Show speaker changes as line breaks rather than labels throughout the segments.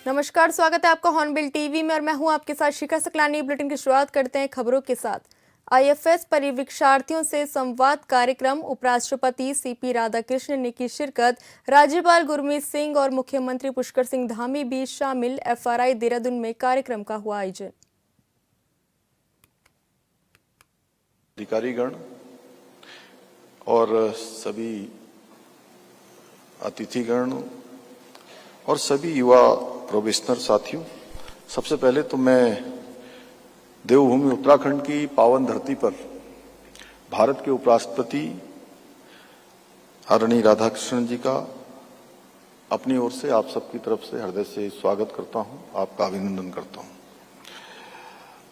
नमस्कार, स्वागत है आपका हॉर्नबिल टीवी में और मैं हूं आपके साथ शिखा सकलानी। बुलेटिन की शुरुआत करते हैं खबरों के साथ। आईएफएस परिवीक्षार्थियों से संवाद कार्यक्रम, उपराष्ट्रपति सीपी राधाकृष्णन ने की शिरकत, राज्यपाल गुरमीत सिंह और मुख्यमंत्री पुष्कर सिंह धामी भी शामिल। एफआरआई देहरादून में कार्यक्रम का हुआ आयोजन।
अधिकारीगण और सभी अतिथिगण और सभी युवा प्रोबेशनर साथियों, सबसे पहले तो मैं देवभूमि उत्तराखंड की पावन धरती पर भारत के उपराष्ट्रपति आदरणीय राधाकृष्णन जी का अपनी ओर से आप सबकी तरफ से हृदय से स्वागत करता हूं, आपका अभिनंदन करता हूं।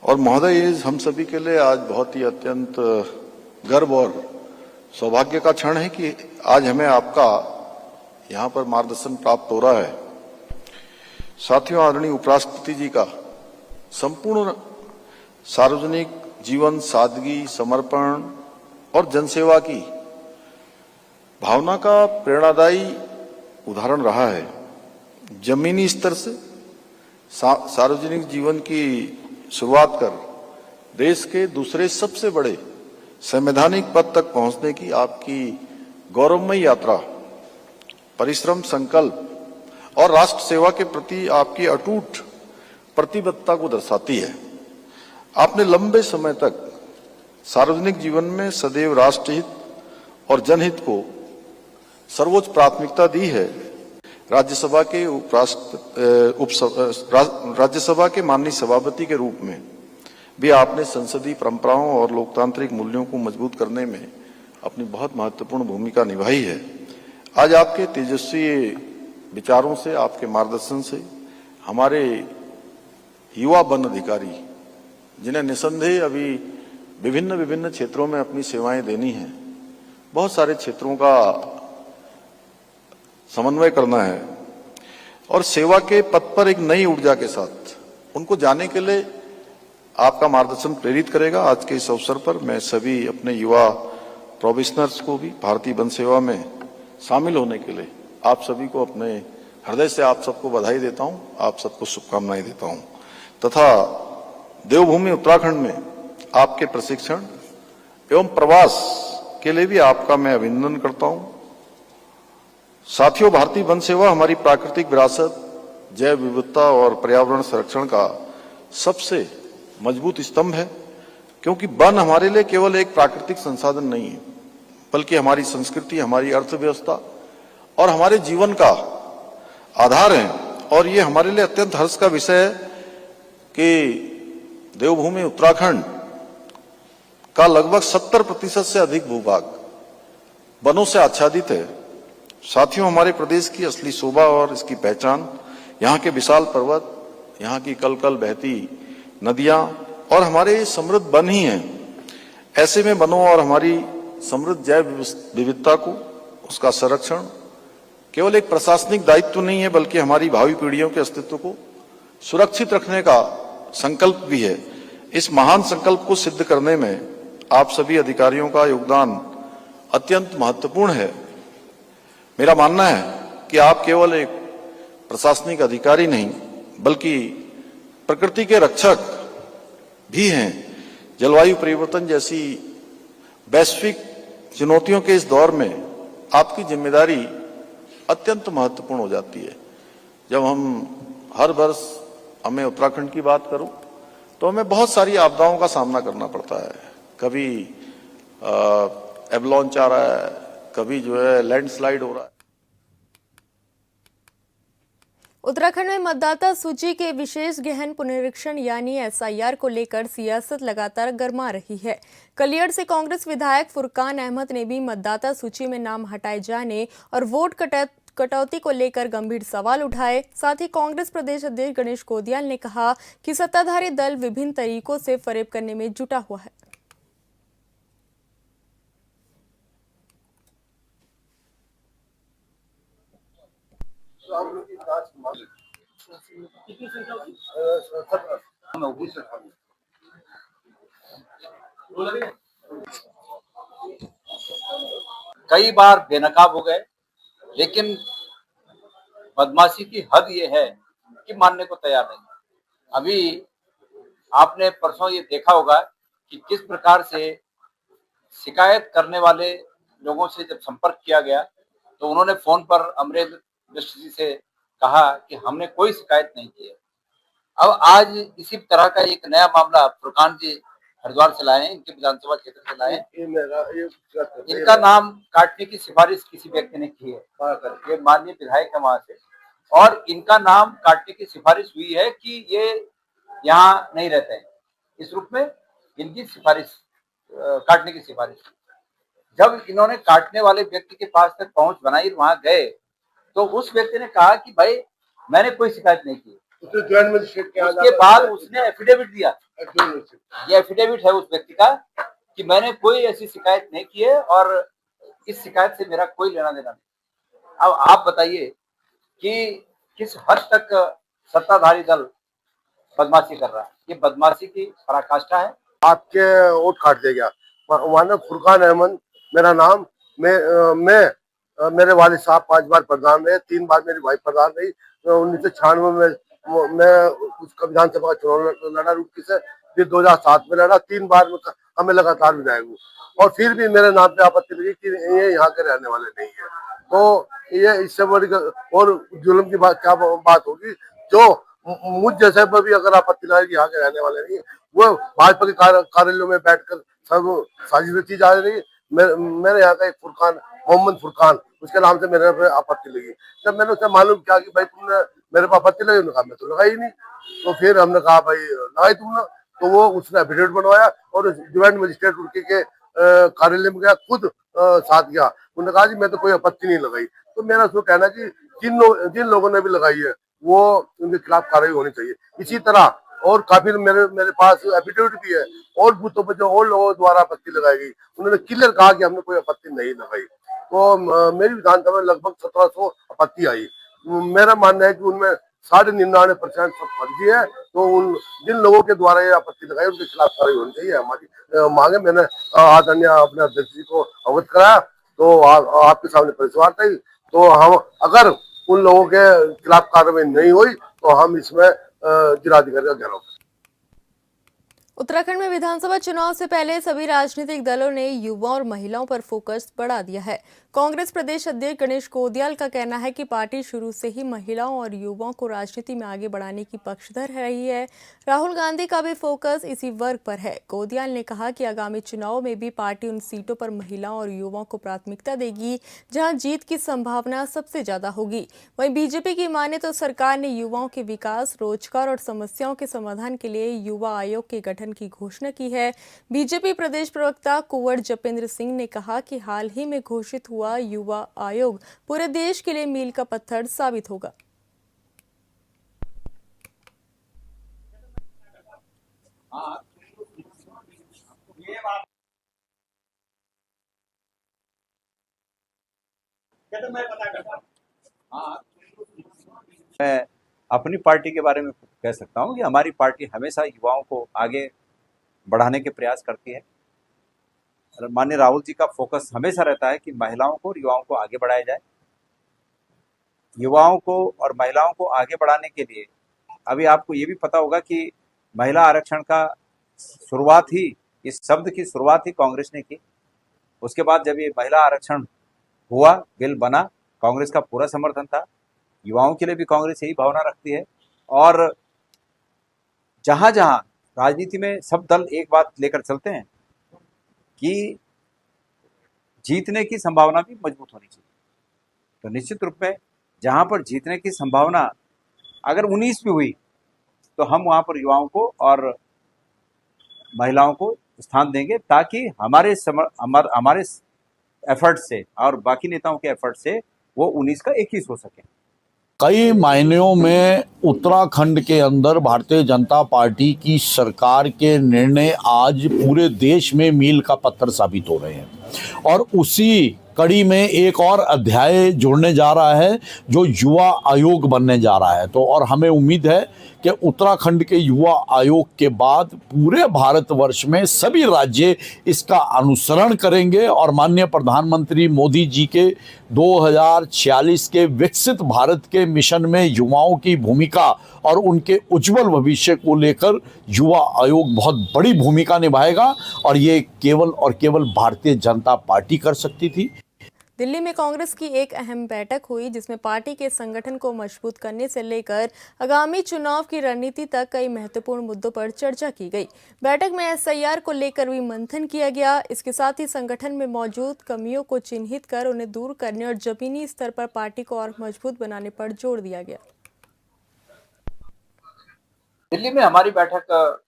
और महोदय, ये हम सभी के लिए आज बहुत ही अत्यंत गर्व और सौभाग्य का क्षण है कि आज हमें आपका यहाँ पर मार्गदर्शन प्राप्त हो रहा है। साथियों, आदरणीय उपराष्ट्रपति जी का संपूर्ण सार्वजनिक जीवन सादगी, समर्पण और जनसेवा की भावना का प्रेरणादायी उदाहरण रहा है। जमीनी स्तर से सार्वजनिक जीवन की शुरुआत कर देश के दूसरे सबसे बड़े संवैधानिक पद तक पहुंचने की आपकी गौरवमयी यात्रा परिश्रम, संकल्प और राष्ट्र सेवा के प्रति आपकी अटूट प्रतिबद्धता को दर्शाती है। आपने लंबे समय तक सार्वजनिक जीवन में सदैव राष्ट्रहित और जनहित को सर्वोच्च प्राथमिकता दी है। राज्यसभा के माननीय सभापति के रूप में भी आपने संसदीय परंपराओं और लोकतांत्रिक मूल्यों को मजबूत करने में अपनी बहुत महत्वपूर्ण भूमिका निभाई है। आज आपके तेजस्वी विचारों से, आपके मार्गदर्शन से हमारे युवा वन अधिकारी, जिन्हें निसंदेह अभी विभिन्न क्षेत्रों में अपनी सेवाएं देनी हैं, बहुत सारे क्षेत्रों का समन्वय करना है और सेवा के पथ पर एक नई ऊर्जा के साथ उनको जाने के लिए आपका मार्गदर्शन प्रेरित करेगा। आज के इस अवसर पर मैं सभी अपने युवा प्रोबेशनर्स को भी भारतीय वन सेवा में शामिल होने के लिए आप सभी को अपने हृदय से आप सबको बधाई देता हूं, आप सबको शुभकामनाएं देता हूं तथा देवभूमि उत्तराखंड में आपके प्रशिक्षण एवं प्रवास के लिए भी आपका मैं अभिनंदन करता हूं। साथियों, भारतीय वन सेवा हमारी प्राकृतिक विरासत, जैव विविधता और पर्यावरण संरक्षण का सबसे मजबूत स्तंभ है, क्योंकि वन हमारे लिए केवल एक प्राकृतिक संसाधन नहीं है, बल्कि हमारी संस्कृति, हमारी अर्थव्यवस्था और हमारे जीवन का आधार है। और ये हमारे लिए अत्यंत हर्ष का विषय है कि देवभूमि उत्तराखंड का लगभग 70% से अधिक भूभाग वनों से आच्छादित है। साथियों, हमारे प्रदेश की असली शोभा और इसकी पहचान यहाँ के विशाल पर्वत, यहाँ की कल कल बहती नदियां और हमारे समृद्ध वन ही हैं। ऐसे में वनों और हमारी समृद्ध जैव विविधता को, उसका संरक्षण केवल एक प्रशासनिक दायित्व नहीं है, बल्कि हमारी भावी पीढ़ियों के अस्तित्व को सुरक्षित रखने का संकल्प भी है। इस महान संकल्प को सिद्ध करने में आप सभी अधिकारियों का योगदान अत्यंत महत्वपूर्ण है। मेरा मानना है कि आप केवल एक प्रशासनिक अधिकारी नहीं, बल्कि प्रकृति के रक्षक भी हैं। जलवायु परिवर्तन जैसी वैश्विक चुनौतियों के इस दौर में आपकी जिम्मेदारी अत्यंत महत्वपूर्ण हो जाती है। जब हम हर वर्ष हमें उत्तराखंड की बात करूं तो हमें बहुत सारी आपदाओं का सामना करना पड़ता है। कभी एवलांच आ रहा है, कभी जो है लैंडस्लाइड हो रहा है।
उत्तराखंड में मतदाता सूची के विशेष गहन पुनरीक्षण यानी एसआईआर को लेकर सियासत लगातार गर्मा रही है। कलियर से कांग्रेस विधायक फुरकान अहमद ने भी मतदाता सूची में नाम हटाए जाने और वोट कटौती को लेकर गंभीर सवाल उठाए। साथ ही कांग्रेस प्रदेश अध्यक्ष गणेश गोदियाल ने कहा कि सत्ताधारी दल विभिन्न तरीकों से फरेब करने में जुटा हुआ है।
कई बार बेनकाब हो गए, लेकिन बदमाशी की हद ये है की मानने को तैयार नहीं है। अभी आपने परसों ये देखा होगा कि किस प्रकार से शिकायत करने वाले लोगों से जब संपर्क किया गया तो उन्होंने फोन पर अमरेंद्र मिश्र जी से कहा कि हमने कोई शिकायत नहीं की है। अब आज इसी तरह का एक नया मामला फुरकान जी हरिद्वार से लाए हैं, इनके विधानसभा क्षेत्र से लाए हैं। इनका नाम काटने की सिफारिश किसी व्यक्ति ने की है, ये माननीय विधायक है वहां से, और इनका नाम काटने की सिफारिश हुई है कि ये यहाँ नहीं रहते हैं, इस रूप में इनकी सिफारिश काटने की सिफारिश। जब इन्होंने काटने वाले व्यक्ति के पास तक पहुंच बनाई, वहां गए, तो उस व्यक्ति ने कहा कि भाई मैंने कोई शिकायत नहीं की। उसके बाद उसने एफिडेविट दिया, ये एफिडेविट है उस व्यक्ति का कि मैंने कोई ऐसी शिकायत नहीं की है और इस शिकायत से मेरा कोई लेना देना नहीं। अब आप बताइए कि किस हद तक सत्ताधारी दल बदमाशी कर रहा है। ये बदमाशी की पराकाष्ठा है।
आपके वोट काट देगा। मानव फुरकान अहमद मेरा नाम। मैं मेरे वालिद साहब 5 बार प्रधान रहे, 3 बार मेरी वाइफ प्रधान रही। 1996 में मैं उसका विधानसभा का चुनाव लड़ा रुड़की से, फिर 2007 में लड़ा, 3 बार हमें लगातार विधायक हूँ, और फिर भी मेरे नाम पे आपत्ति लगी कि ये यहाँ के रहने वाले नहीं है। तो ये इससे बड़ी और जुल्म की बात क्या बात होगी, जो मुझ जैसे पर भी अगर आपत्ति लगाएगी यहाँ के रहने वाले नहीं है, वो भाजपा के कार्यालयों में बैठकर सब साजिश रची जा रही है। मेरे यहाँ का एक फुरकान, मोहम्मद फुरकान, उसके नाम से मेरे पे आपत्ति लगी। जब मैंने उससे मालूम किया कि भाई तुमने मेरे पे आपत्ति लगी, उन्होंने कहा मैं तो लगाई नहीं। तो फिर हमने कहा भाई लगाई तुमने, तो वो उसने एफिडेविट बनवाया और ज्वाइंट मजिस्ट्रेट रुड़की के कार्यालय में गया, खुद साथ गया। उन्होंने कहा जी मैं तो कोई आपत्ति नहीं लगाई। तो मेरा उसको कहना कि जिन लोगों ने भी लगाई है वो उनके खिलाफ कार्रवाई होनी चाहिए। इसी तरह और काफी मेरे पास एफिडेविट भी है और बूथों पर जो और लोगों द्वारा आपत्ति लगाई गई, उन्होंने क्लियर कहा कि हमने कोई आपत्ति नहीं लगाई। तो मेरी विधानसभा में लगभग 1700 आपत्ति आई। मेरा मानना है कि उनमें 99.99% सब फर्जी है। तो उन जिन लोगों के द्वारा ये आपत्ति लगाई उनके खिलाफ कार्रवाई होनी चाहिए, हमारी मांगे। मैंने आदरणीय अपने अध्यक्ष जी को अवगत कराया, तो आपके सामने परिसवार्ता थी। तो हम अगर उन लोगों के खिलाफ कार्रवाई नहीं हुई तो हम इसमें जिलाधिकारी का घेराव।
उत्तराखंड में विधानसभा चुनाव से पहले सभी राजनीतिक दलों ने युवाओं और महिलाओं पर फोकस बढ़ा दिया है। कांग्रेस प्रदेश अध्यक्ष गणेश गोदियाल का कहना है कि पार्टी शुरू से ही महिलाओं और युवाओं को राजनीति में आगे बढ़ाने की पक्षधर रही है। राहुल गांधी का भी फोकस इसी वर्ग पर है। गोदियाल ने कहा कि आगामी चुनाव में भी पार्टी उन सीटों पर महिलाओं और युवाओं को प्राथमिकता देगी जहां जीत की संभावना सबसे ज्यादा होगी। वहीं बीजेपी की माने तो सरकार ने युवाओं के विकास, रोजगार और समस्याओं के समाधान के लिए युवा आयोग के गठन की घोषणा की है। बीजेपी प्रदेश प्रवक्ता कुंवर जपेंद्र सिंह ने कहा कि हाल ही में घोषित हुआ युवा आयोग पूरे देश के लिए मील का पत्थर साबित होगा।
मैं अपनी पार्टी के बारे में कह सकता हूं कि हमारी पार्टी हमेशा युवाओं को आगे बढ़ाने के प्रयास करती है। माननीय राहुल जी का फोकस हमेशा रहता है कि महिलाओं को और युवाओं को आगे बढ़ाया जाए। युवाओं को और महिलाओं को आगे बढ़ाने के लिए अभी आपको ये भी पता होगा कि महिला आरक्षण का शुरुआत ही, इस शब्द की शुरुआत ही कांग्रेस ने की। उसके बाद जब ये महिला आरक्षण हुआ, बिल बना, कांग्रेस का पूरा समर्थन था। युवाओं के लिए भी कांग्रेस यही भावना रखती है। और जहां जहां राजनीति में सब दल एक बात लेकर चलते हैं कि जीतने की संभावना भी मजबूत होनी चाहिए। तो निश्चित रूप में जहां पर जीतने की संभावना अगर 19 भी हुई तो हम वहां पर युवाओं को और महिलाओं को स्थान देंगे, ताकि हमारे एफर्ट से और बाकी नेताओं के एफर्ट से वो 19 का 21 हो सके।
कई मायनों में उत्तराखंड के अंदर भारतीय जनता पार्टी की सरकार के निर्णय आज पूरे देश में मील का पत्थर साबित हो रहे हैं। और उसी कड़ी में एक और अध्याय जुड़ने जा रहा है जो युवा आयोग बनने जा रहा है। तो और हमें उम्मीद है कि उत्तराखंड के युवा आयोग के बाद पूरे भारतवर्ष में सभी राज्य इसका अनुसरण करेंगे और माननीय प्रधानमंत्री मोदी जी के 2046 के विकसित भारत के मिशन में युवाओं की भूमिका और उनके उज्जवल भविष्य को लेकर युवा आयोग बहुत बड़ी भूमिका निभाएगा और ये केवल और केवल भारतीय जनता पार्टी कर सकती थी।
दिल्ली में कांग्रेस की एक अहम बैठक हुई जिसमें पार्टी के संगठन को मजबूत करने से लेकर आगामी चुनाव की रणनीति तक कई महत्वपूर्ण मुद्दों पर चर्चा की गई। बैठक में एसआईआर को लेकर भी मंथन किया गया। इसके साथ ही संगठन में मौजूद कमियों को चिन्हित कर उन्हें दूर करने और जमीनी स्तर पर पार्टी को और मजबूत बनाने पर जोर दिया गया।
दिल्ली में हमारी बैठक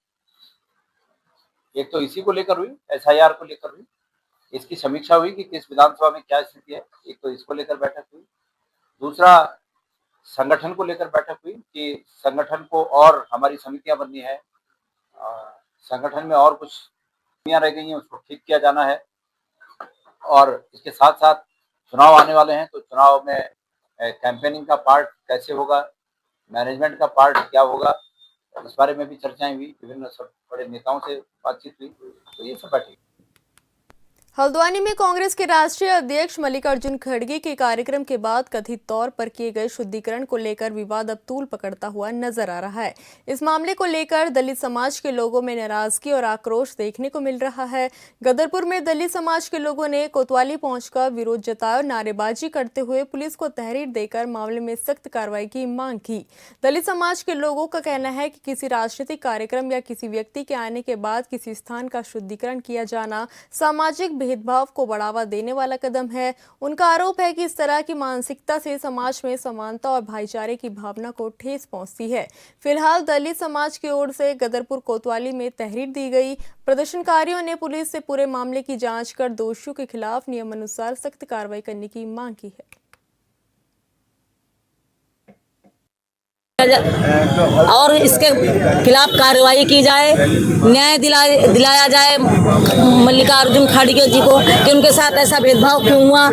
एक तो इसी को लेकर हुई, एसआईआर को लेकर हुई। इसकी समीक्षा हुई कि किस विधानसभा में क्या स्थिति है, एक तो इसको लेकर बैठक हुई। दूसरा, संगठन को लेकर बैठक हुई कि संगठन को और हमारी समितियां बननी है, संगठन में और कुछ कमियां रह गई हैं उसको ठीक किया जाना है। और इसके साथ साथ चुनाव आने वाले हैं तो चुनाव में कैंपेनिंग का पार्ट कैसे होगा, मैनेजमेंट का पार्ट क्या होगा, इस बारे में भी चर्चाएं हुई। विभिन्न सब बड़े नेताओं से बातचीत हुई, तो ये सब बैठक।
हल्द्वानी में कांग्रेस के राष्ट्रीय अध्यक्ष मल्लिकार्जुन खड़गे के कार्यक्रम के बाद कथित तौर पर किए गए शुद्धिकरण को लेकर विवाद अब तूल पकड़ता हुआ नजर आ रहा है। इस मामले को लेकर दलित समाज के लोगों में नाराजगी और आक्रोश देखने को मिल रहा है। गदरपुर में दलित समाज के लोगों ने कोतवाली पहुंचकर विरोध जताया और नारेबाजी करते हुए पुलिस को तहरीर देकर मामले में सख्त कार्रवाई की मांग की। दलित समाज के लोगों का कहना है कि किसी राजनीतिक कार्यक्रम या किसी व्यक्ति के आने के बाद किसी स्थान का शुद्धिकरण किया जाना सामाजिक भेदभाव को बढ़ावा देने वाला कदम है। उनका आरोप है कि इस तरह की मानसिकता से समाज में समानता और भाईचारे की भावना को ठेस पहुंचती है। फिलहाल दलित समाज की ओर से गदरपुर कोतवाली में तहरीर दी गई। प्रदर्शनकारियों ने पुलिस से पूरे मामले की जांच कर दोषियों के खिलाफ नियमानुसार सख्त कार्रवाई करने की मांग की है।
और इसके खिलाफ कार्रवाई की जाए, न्याय दिलाया जाए मल्लिकार्जुन खड़गे जी को कि उनके साथ ऐसा भेदभाव क्यों हुआ,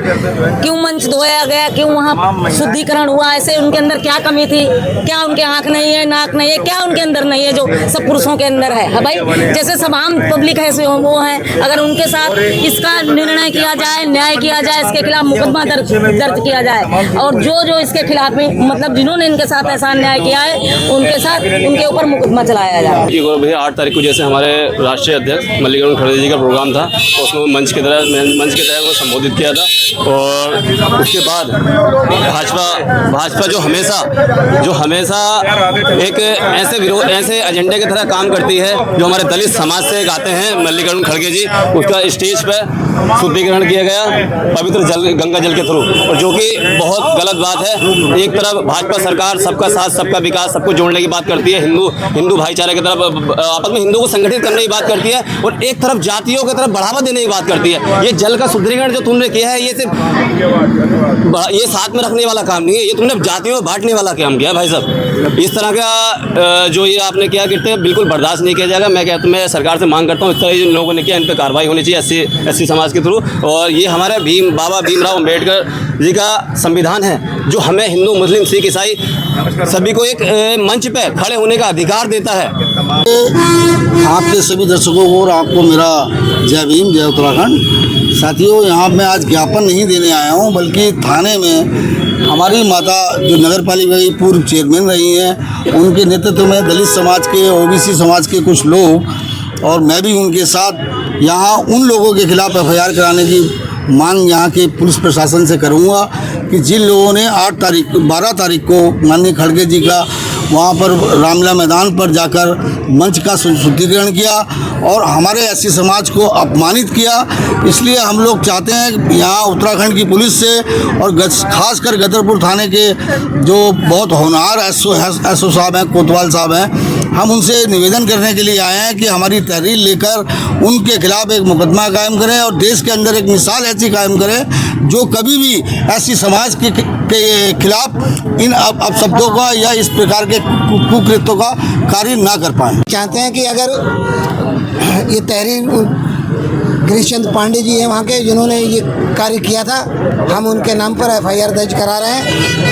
क्यों मंच धोया गया, क्यों वहाँ शुद्धिकरण हुआ, ऐसे उनके अंदर क्या कमी थी, क्या उनके आँख नहीं है, नाक नहीं है, क्या उनके अंदर नहीं है जो सब पुरुषों के अंदर है। भाई जैसे सब आम पब्लिक है वो है, अगर उनके साथ इसका निर्णय किया जाए, न्याय किया जाए, इसके खिलाफ मुकदमा दर्ज किया जाए और जो इसके खिलाफ मतलब जिन्होंने इनके साथ ऐसा न्याय किया है उनके साथ उनके ऊपर मुकदमा चलाया जाए।
भैया 8 तारीख को जैसे हमारे राष्ट्रीय अध्यक्ष मल्लिकार्जुन खड़गे जी का प्रोग्राम था तो उसमें मंच के तहत वो संबोधित किया था और उसके बाद भाजपा जो हमेशा एक ऐसे एजेंडे की तरह काम करती है जो हमारे दलित समाज से गाते हैं मल्लिकार्जुन खड़गे जी, उसका स्टेज पर शुद्धिकरण किया गया पवित्र गंगा जल के थ्रू, और जो कि बहुत गलत बात है। एक तरफ भाजपा सरकार सबका साथ सबका विकास सबको जोड़ने की बात करती है, हिंदू भाईचारे की तरफ आपस में हिंदू को संगठित करने की बात करती है और एक तरफ जातियों की तरफ बढ़ावा देने की बात करती है। ये जल का शुद्धिकरण जो तुमने किया है ये सिर्फ ये साथ में रखने वाला काम नहीं है, ये तुमने जातियों में बांटने वाला काम किया भाई साहब। इस तरह का जो ये आपने किया करते बिल्कुल बर्दाश्त नहीं किया जाएगा। मैं सरकार से मांग करता हूँ इस तरह जिन लोगों ने किया इन पर कार्रवाई होनी चाहिए एससी समाज के थ्रू। और ये हमारे बाबा भीमराव अम्बेडकर जी का संविधान है जो हमें हिंदू मुस्लिम सिख ईसाई सभी को एक मंच पे खड़े होने का अधिकार देता है।
आपके सभी दर्शकों को और आपको मेरा जय भीम, जय उत्तराखंड। साथियों, यहाँ मैं आज ज्ञापन नहीं देने आया हूँ बल्कि थाने में हमारी माता जो नगर पालिका की पूर्व चेयरमैन रही हैं उनके नेतृत्व में दलित समाज के ओबीसी समाज के कुछ लोग और मैं भी उनके साथ यहाँ उन लोगों के खिलाफ एफआईआर कराने की मांग यहाँ के पुलिस प्रशासन से करूँगा कि जिन लोगों ने 12 तारीख को माननीय खड़गे जी का वहाँ पर रामलीला मैदान पर जाकर मंच का शुद्धिकरण किया और हमारे एससी समाज को अपमानित किया। इसलिए हम लोग चाहते हैं यहाँ उत्तराखंड की पुलिस से और खासकर गदरपुर थाने के जो बहुत होनहार एसओ साहब हैं, कोतवाल साहब हैं, हम उनसे निवेदन करने के लिए आए हैं कि हमारी तहरीर लेकर उनके खिलाफ एक मुकदमा कायम करें और देश के अंदर एक मिसाल ऐसी कायम करें जो कभी भी ऐसी समाज के खिलाफ इन अपशब्दों का या इस प्रकार के कुकृत्यों का कार्य ना कर पाए।
चाहते हैं कि अगर ये तहरीर गिरीश चंद्र पांडे जी हैं वहाँ के जिन्होंने ये कार्य किया था, हम उनके नाम पर एफआईआर दर्ज करा रहे हैं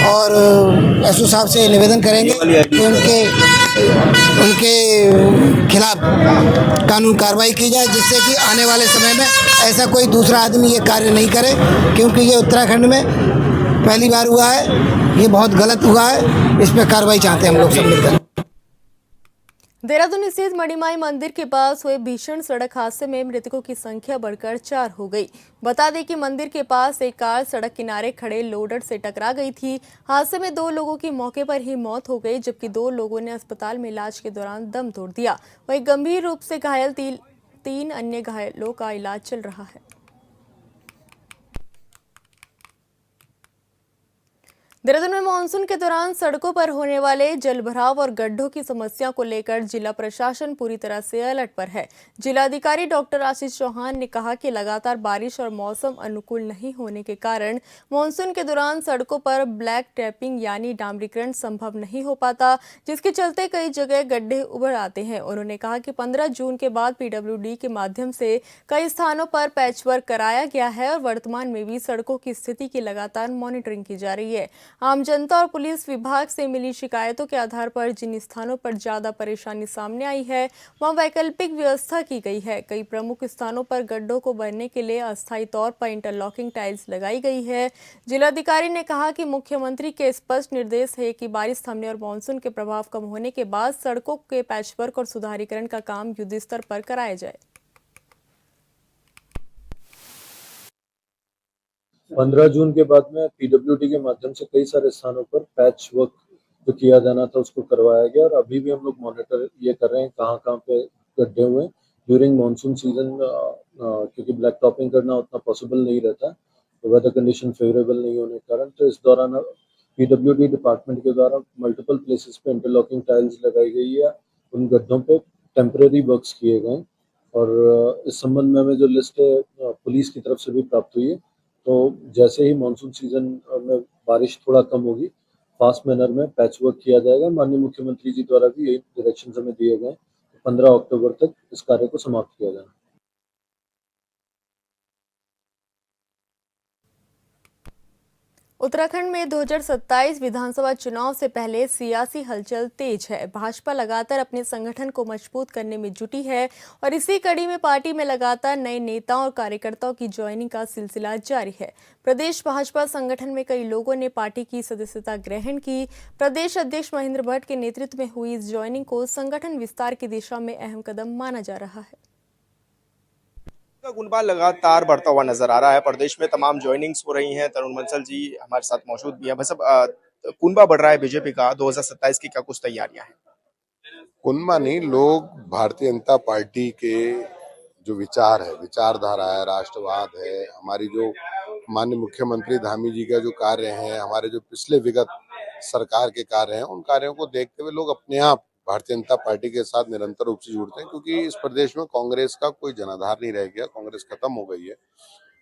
और एसओ साहब से निवेदन करेंगे कि उनके खिलाफ कानून कार्रवाई की जाए जिससे कि आने वाले समय में ऐसा कोई दूसरा आदमी ये कार्य नहीं करे, क्योंकि ये उत्तराखंड में पहली बार हुआ है। ये बहुत गलत हुआ है, इस पर कार्रवाई चाहते हैं हम लोग सब मिलकर।
देहरादून स्थित मणिमाई मंदिर के पास हुए भीषण सड़क हादसे में मृतकों की संख्या बढ़कर 4 हो गई। बता दें कि मंदिर के पास एक कार सड़क किनारे खड़े लोडर से टकरा गई थी। हादसे में 2 लोगों की मौके पर ही मौत हो गई, जबकि 2 लोगों ने अस्पताल में इलाज के दौरान दम तोड़ दिया। वहीं गंभीर रूप से घायल 3 अन्य घायलों का इलाज चल रहा है। देहरादून में मानसून के दौरान सड़कों पर होने वाले जलभराव और गड्ढों की समस्या को लेकर जिला प्रशासन पूरी तरह से अलर्ट पर है। जिलाधिकारी डॉक्टर आशीष चौहान ने कहा कि लगातार बारिश और मौसम अनुकूल नहीं होने के कारण मानसून के दौरान सड़कों पर ब्लैक टैपिंग यानी डामरीकरण संभव नहीं हो पाता, जिसके चलते कई जगह गड्ढे उभर आते हैं। उन्होंने कहा कि 15 जून के बाद PWD के माध्यम से कई स्थानों पर पैचवर्क कराया गया है और वर्तमान में भी सड़कों की स्थिति की लगातार मॉनिटरिंग की जा रही है। आम जनता और पुलिस विभाग से मिली शिकायतों के आधार पर जिन स्थानों पर ज्यादा परेशानी सामने आई है वहां वैकल्पिक व्यवस्था की गई है। कई प्रमुख स्थानों पर गड्ढों को भरने के लिए अस्थायी तौर पर इंटरलॉकिंग टाइल्स लगाई गई है। जिलाधिकारी ने कहा कि मुख्यमंत्री के स्पष्ट निर्देश है कि बारिश थमने और मानसून के प्रभाव कम होने के बाद सड़कों के पैचवर्क और सुधारीकरण का काम युद्ध स्तर पर कराया जाए।
15 जून के बाद में PWD के माध्यम से कई सारे स्थानों पर पैच वर्क जो किया जाना था उसको करवाया गया और अभी भी हम लोग मॉनिटर ये कर रहे हैं कहाँ पे गड्ढे हुए ड्यूरिंग मानसून सीजन, क्योंकि ब्लैक टॉपिंग करना उतना पॉसिबल नहीं रहता तो वेदर कंडीशन फेवरेबल नहीं होने के कारण। तो इस दौरान PWD डिपार्टमेंट के द्वारा मल्टीपल प्लेसेस पे इंटरलॉकिंग टाइल्स लगाई गई है, उन गड्ढों पे टेम्परेरी वर्क्स किए गए और इस संबंध में हमें जो लिस्ट है पुलिस की तरफ से भी प्राप्त हुई है। तो जैसे ही मानसून सीजन में बारिश थोड़ा कम होगी, फास्ट मैनर में पैच वर्क किया जाएगा। माननीय मुख्यमंत्री जी द्वारा भी यही डायरेक्शन हमें दिए गए, 15 अक्टूबर तक इस कार्य को समाप्त किया जाए।
उत्तराखंड में 2027 विधानसभा चुनाव से पहले सियासी हलचल तेज है। भाजपा लगातार अपने संगठन को मजबूत करने में जुटी है और इसी कड़ी में पार्टी में लगातार नए नेताओं और कार्यकर्ताओं की ज्वाइनिंग का सिलसिला जारी है। प्रदेश भाजपा संगठन में कई लोगों ने पार्टी की सदस्यता ग्रहण की। प्रदेश अध्यक्ष महेंद्र भट्ट के नेतृत्व में हुई इस ज्वाइनिंग को संगठन विस्तार की दिशा में अहम कदम माना जा रहा है।
का गुणगान लगातार बढ़ता हुआ नजर आ रहा है। प्रदेश में तमाम ज्वाइनिंग्स हो रही हैं। तरुण बंसल जी हमारे साथ मौजूद भी हैं। बस अब कुनबा बढ़ रहा है बीजेपी का, 2027 की क्या कुछ तैयारियां हैं?
कुनबा नहीं, लोग भारतीय जनता पार्टी के जो विचार है, विचारधारा है, राष्ट्रवाद है, हमारी जो माननीय मुख्यमंत्री धामी जी का जो कार्य है, हमारे जो पिछले विगत सरकार के कार्य हैं, उन कार्यों को देखते हुए लोग अपने आप भारतीय जनता पार्टी के साथ निरंतर रूप से जुड़ते हैं, क्योंकि इस प्रदेश में कांग्रेस का कोई जनाधार नहीं रह गया, कांग्रेस खत्म हो गई है।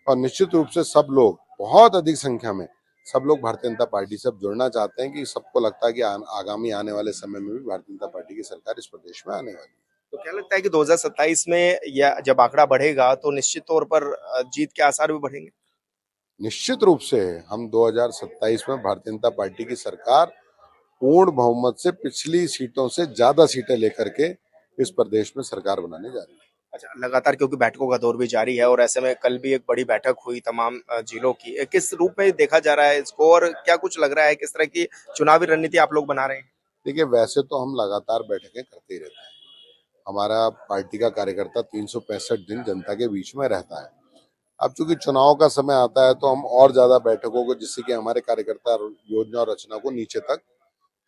और निश्चित रूप से सब लोग, बहुत अधिक संख्या में सब लोग भारतीय जनता पार्टी से जुड़ना चाहते हैं कि सबको लगता है कि आगामी आने वाले समय में भी भारतीय जनता पार्टी की सरकार इस प्रदेश में आने वाली है।
तो क्या लगता है कि 2027 में या जब आंकड़ा बढ़ेगा तो निश्चित तौर पर जीत के आसार भी बढ़ेंगे?
निश्चित रूप से हम 2027 में भारतीय जनता पार्टी की सरकार पूर्ण बहुमत से पिछली सीटों से ज्यादा सीटें लेकर के इस प्रदेश में सरकार बनाने जा रही है।
अच्छा, लगातार क्योंकि बैठकों का दौर भी जारी है और ऐसे में कल भी एक बड़ी बैठक हुई तमाम जिलों की, किस रूप में देखा जा रहा है इसको और क्या कुछ लग रहा है, किस तरह की चुनावी रणनीति आप लोग बना रहे हैं?
देखिए, वैसे तो हम लगातार बैठकें करते ही रहते हैं। हमारा पार्टी का कार्यकर्ता 365 दिन जनता के बीच में रहता है। अब चूंकि चुनाव का समय आता है तो हम और ज्यादा बैठकों को, जिससे कि हमारे कार्यकर्ता योजना और रचना को नीचे तक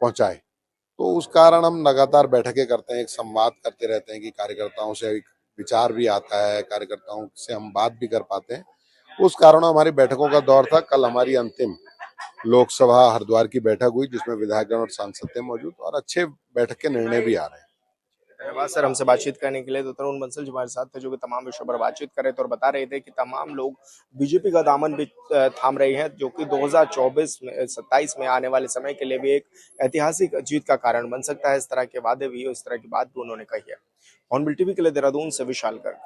पहुंचाए, तो उस कारण हम लगातार बैठकें करते हैं, एक संवाद करते रहते हैं कि कार्यकर्ताओं से एक विचार भी आता है, कार्यकर्ताओं से हम बात भी कर पाते हैं। उस कारण हमारी बैठकों का दौर था। कल हमारी अंतिम लोकसभा हरिद्वार की बैठक हुई, जिसमें विधायकगण और सांसद थे मौजूद और अच्छे बैठक के निर्णय भी आ रहे हैं।
धन्यवाद सर हमसे बातचीत करने के लिए। तो तरुण बंसल जी हमारे साथ थे जो कि तमाम विषयों पर बातचीत कर रहे थे और बता रहे थे कि तमाम लोग बीजेपी का दामन भी थाम रहे हैं, जो कि 2027 में आने वाले समय के लिए भी एक ऐतिहासिक जीत का कारण बन सकता है। इस तरह के वादे भी और इस तरह की बात भी उन्होंने कही है। हॉर्नबिल टीवी के लिए देहरादून से विशाल गर्ग।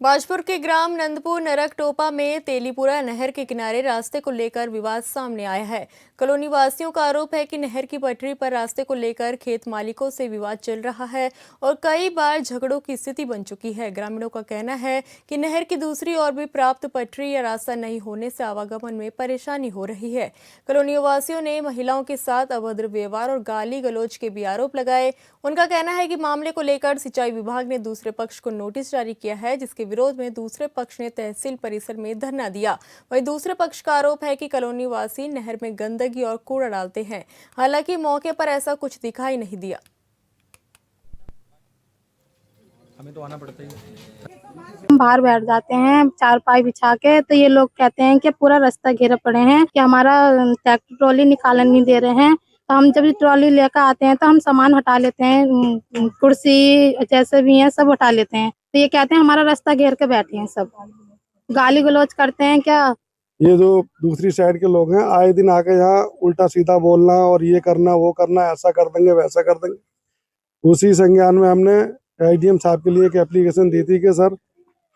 बाजपुर के ग्राम नंदपुर नरक टोपा में तेलीपुरा नहर के किनारे रास्ते को लेकर विवाद सामने आया है। कॉलोनी वासियों का आरोप है कि नहर की पटरी पर रास्ते को लेकर खेत मालिकों से विवाद चल रहा है और कई बार झगड़ों की स्थिति बन चुकी है। ग्रामीणों का कहना है कि नहर की दूसरी ओर भी प्राप्त पटरी या रास्ता नहीं होने से आवागमन में परेशानी हो रही है। कॉलोनी वासियों ने महिलाओं के साथ अभद्र व्यवहार और गाली गलौज के भी आरोप लगाए। उनका कहना है कि मामले को लेकर सिंचाई विभाग ने दूसरे पक्ष को नोटिस जारी किया है, जिसके विरोध में दूसरे पक्ष ने तहसील परिसर में धरना दिया। वहीं दूसरे पक्ष का आरोप है कि कॉलोनी वासी नहर में गंदगी और कूड़ा डालते हैं। हालांकि मौके पर ऐसा कुछ दिखाई नहीं दिया।
हमें तो आना पड़ता ही।
हम बाहर बैठ जाते हैं चारपाई बिछा के, तो ये लोग कहते हैं कि पूरा रास्ता घेरे पड़े हैं, कि हमारा ट्रैक्टर ट्रॉली निकालने नहीं दे रहे हैं। तो हम जब ट्रॉली लेकर आते हैं तो हम सामान हटा लेते हैं, कुर्सी जैसे भी हैं सब हटा लेते हैं। तो ये कहते हैं हमारा रास्ता घेर के बैठे हैं, सब गाली गलौज करते हैं। क्या
ये जो दूसरी साइड के लोग हैं आए दिन आके यहाँ उल्टा सीधा बोलना और ये करना वो करना, ऐसा कर देंगे वैसा कर देंगे। उसी संज्ञान में हमने एडीएम साहब के लिए एक एप्लीकेशन दी थी कि सर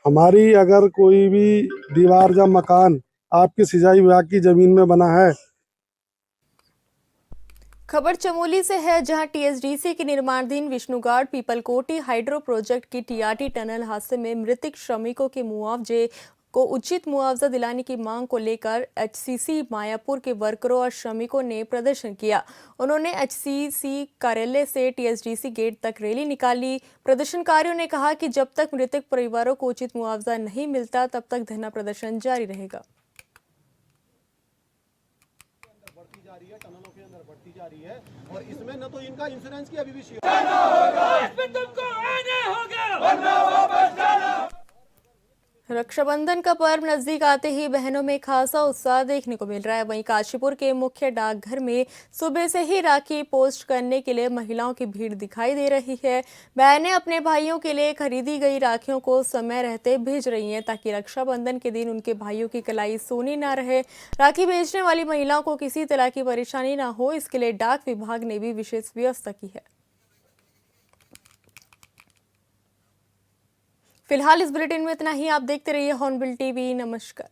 हमारी अगर कोई भी दीवार या मकान आपकी सिंचाई विभाग की जमीन में बना है।
खबर चमोली से है, जहां टीएसडीसी के निर्माणाधीन विष्णुगाड़ पीपलकोटी हाइड्रो प्रोजेक्ट की टीआरटी टनल हादसे में मृतक श्रमिकों के मुआवजे को उचित मुआवजा दिलाने की मांग को लेकर एचसीसी मायापुर के वर्करों और श्रमिकों ने प्रदर्शन किया। उन्होंने एचसीसी कार्यालय से टीएसडीसी गेट तक रैली निकाली। प्रदर्शनकारियों ने कहा कि जब तक मृतक परिवारों को उचित मुआवजा नहीं मिलता तब तक धरना प्रदर्शन जारी रहेगा।
और इसमें न तो इनका इंश्योरेंस की अभी भी
रक्षाबंधन का पर्व नजदीक आते ही बहनों में खासा उत्साह देखने को मिल रहा है। वहीं काशीपुर के मुख्य डाकघर में सुबह से ही राखी पोस्ट करने के लिए महिलाओं की भीड़ दिखाई दे रही है। बहनें अपने भाइयों के लिए खरीदी गई राखियों को समय रहते भेज रही हैं, ताकि रक्षाबंधन के दिन उनके भाइयों की कलाई सोनी ना रहे। राखी भेजने वाली महिलाओं को किसी तरह की परेशानी ना हो, इसके लिए डाक विभाग ने भी विशेष व्यवस्था की है। फिलहाल इस बुलेटिन में इतना ही। आप देखते रहिए हॉर्नबिल टीवी। नमस्कार।